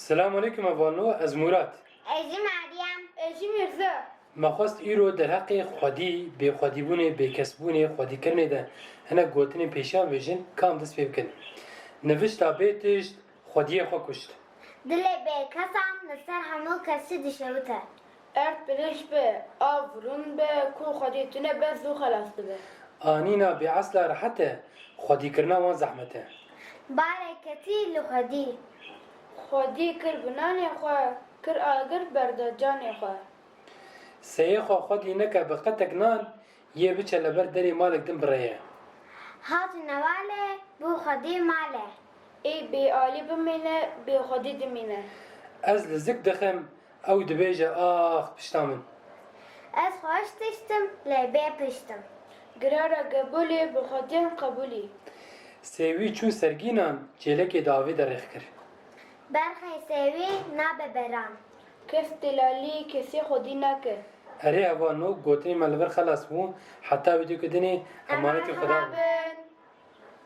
Selamun Aleyküm Avano, ez Murat. Ezi Meryem. Ezi Mirza. ما خواست ایرو در حق خودی به خودی بونه به کس بونه خودی کرنه ده هنه گوتنی پیشان ویژن کام دست پی بکن نوشت بیتش خودی خوا کشت Dile be kasam nasar hamu kasi dişevute. Ert beleş be, avrun be, ku xodiyetine be zu xalastı be. آنینا به اصل راحته خودی کرنا وان زحمته Bareketi luhadi. Xodi kir binanê xwe, kir agir berda canê xwe. سیه خوا خودی نکه به قطک نان یه بچه لبر دری مالک دم برایه Hat nevale bu hadi male. Ê bê alî bimîne, bê xwedî dimîne. از لزک دخم او دبیجه آخ پشتامن Ez hoş tiştim lebe piştim. Girara gebulê, bi xwediyan qebulî. سیوی چون سرگینان چیلکی داوی درخ کر Berxey sevi nabe beran. Kes delalî, kesê xwedî nake. اره اوانو گوتنی ملبر خلاص بو حتی ویدیو کدنی امانت خدا be.